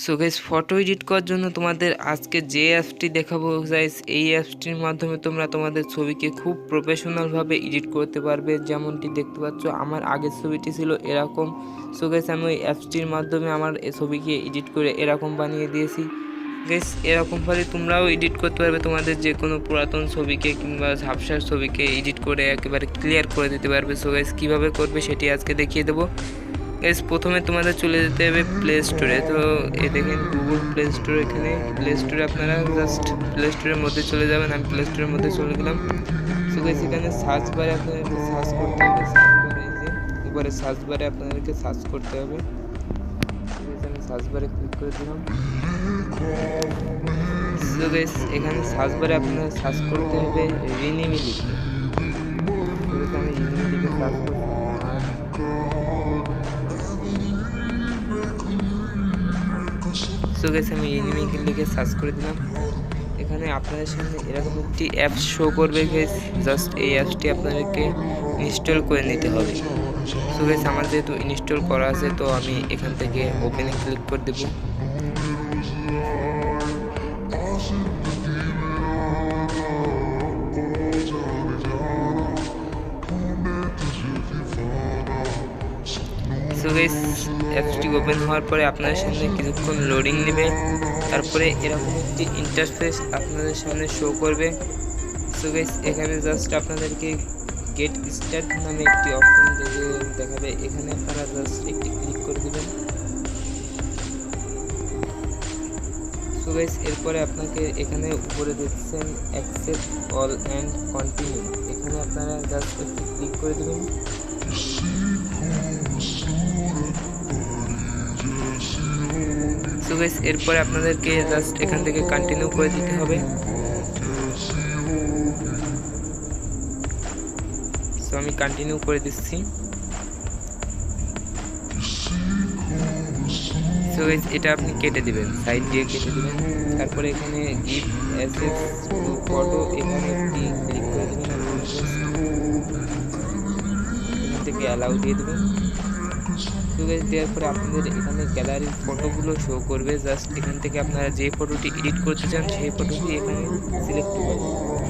So guys, photo edit করার জন্য তোমাদের আজকে যে অ্যাপসটি দেখাবো গাইস, এই অ্যাপসটির মাধ্যমে তোমরা তোমাদের ছবিকে খুব প্রফেশনালভাবে এডিট করতে পারবে। যেমনটি দেখতে পাচ্ছ আমার আগের ছবিটি ছিল এরকম। সো গাইস, আমি ওই অ্যাপসটির মাধ্যমে আমার এই ছবিকে এডিট করে এরকম বানিয়ে দিয়েছি। গাইস, এরকমভাবে তোমরাও এডিট করতে পারবে তোমাদের যে কোনো পুরাতন ছবিকে কিংবা ঝাপসার ছবিকে এডিট করে একেবারে ক্লিয়ার করে দিতে পারবে। সো গাইস, কীভাবে করবে সেটি আজকে দেখিয়ে দেবো। গাইস, প্রথমে তোমাদের চলে যেতে হবে প্লে স্টোরে। তো এই দেখেন গুগল প্লে স্টোর, এখানে প্লে স্টোরে আপনারা জাস্ট প্লে স্টোরের মধ্যে চলে যাবেন। আমি প্লে স্টোরের মধ্যে চলে গেলাম। সো গাইস, এখানে সার্চ বারে আপনাদেরকে সার্চ করতে হবে। সার্চ বারে এই যে এবারে সার্চ বারে আপনাদেরকে সার্চ করতে হবে। আমি সার্চ বারে ক্লিক করে দিলাম। সো গাইস, এখানে সার্চ বারে আপনারা সার্চ করতে হবে রিনিমি লিখে। আমি রিনিমি লিখে সার্চ করছি। সো গাইস, আমি এনিমি লিখে সার্চ করে দিলাম। এখানে আপনাদের সামনে এরকম একটি অ্যাপস শো করবে গাইস। জাস্ট এই অ্যাপসটি আপনাদেরকে ইনস্টল করে নিতে হবে। সো গাইস, আমার যেহেতু ইনস্টল করা আছে তো আমি এখান থেকে ওপেনে ক্লিক করে দেব। সো গাইস, অ্যাপসটি ওপেন হওয়ার পরে আপনাদের সামনে কিছুক্ষণ লোডিং নেবে। তারপরে এরকম একটি ইন্টারফেস আপনাদের সামনে শো করবে। সো গাইস, এখানে জাস্ট আপনাদেরকে গেট স্টার্ট নামে একটি অপশন দেখাবে। এখানে আপনারা জাস্ট একটি ক্লিক করে দেবেন। সো গাইস, এরপরে আপনাকে এখানে উপরে দেখছেন অ্যাকসেপ্ট অল অ্যান্ড কন্টিনিউ, এখানে আপনারা জাস্ট একটি ক্লিক করে দেবেন। সো গাইস, এরপরে আপনাদেরকে জাস্ট এখান থেকে কন্টিনিউ করে দিতে হবে। সো আমি কন্টিনিউ করে দিচ্ছি। সো গাইস, এটা আপনি কেটে দিবেন, সাইড দিয়ে কেটে দিবেন। তারপরে এখানে গিভ অ্যাক্সেস টু ফটো, এখানে একটি ক্লিক করে দেবেন। এখান থেকে অ্যালাউ দিয়ে দেবেন। সো গাইস, দেওয়ার পরে আপনাদের এখানে গ্যালারির ফটোগুলো শো করবে। জাস্ট এখান থেকে আপনারা যে ফটোটি এডিট করতে চান সেই ফটোটি এখানে সিলেক্ট করবেন।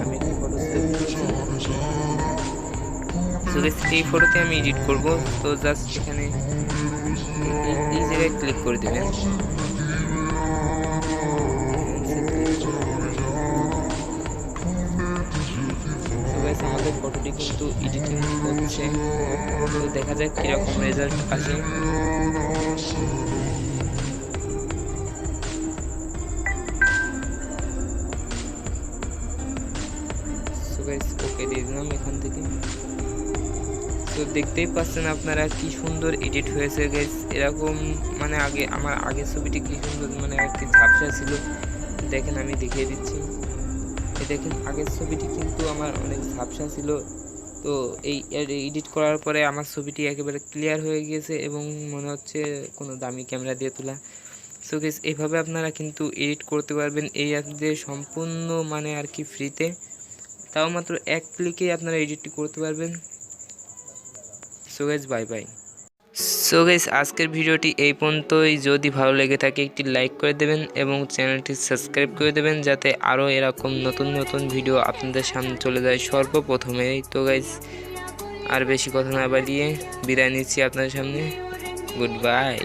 আমি একটি ফটো সিলেক্ট করছি। সো গাইস, এই ফটোতে আমি এডিট করব। তো জাস্ট এখানে এই জায়গায় ক্লিক করে দেবেন। আমাদের ফটোটি কিন্তু এডিটিং হচ্ছে, তো দেখা যাক কিরকম রেজাল্ট আসে। সো গাইস, ওকে দিয়ে দিলাম এখান থেকে। তো দেখতেই পাচ্ছেন আপনারা কি সুন্দর এডিট হয়েছে গাইস। এরকম মানে আগে আমার আগের ছবিটি কি সুন্দর মানে একটি ঝাপসা ছিল। দেখেন, আমি দেখিয়ে দিচ্ছি। দেখেন, আগের ছবিটি কিন্তু আমার অনেক ঝাপসা ছিল। তো এই এডিট করার পরে আমার ছবিটি একেবারে ক্লিয়ার হয়ে গিয়েছে এবং মনে হচ্ছে কোনো দামি ক্যামেরা দিয়ে তোলা। সো গাইস, এইভাবে আপনারা কিন্তু এডিট করতে পারবেন এই অ্যাপ দিয়ে সম্পূর্ণ মানে আর কি ফ্রিতে। তাও মাত্র এক ক্লিকে আপনারা এডিটটি করতে পারবেন। So guys, bye bye. So guys, আজকের ভিডিওটি এই পর্যন্তই। যদি ভালো লেগে থাকে একটি লাইক করে দেবেন এবং চ্যানেলটি সাবস্ক্রাইব করে দেবেন, যাতে আরও এরকম নতুন নতুন ভিডিও আপনাদের সামনে চলে যায় সর্বপ্রথমেই। তো গাইস, আর বেশি কথা না বাড়িয়ে বিদায় নিচ্ছি আপনাদের সামনে। Good bye.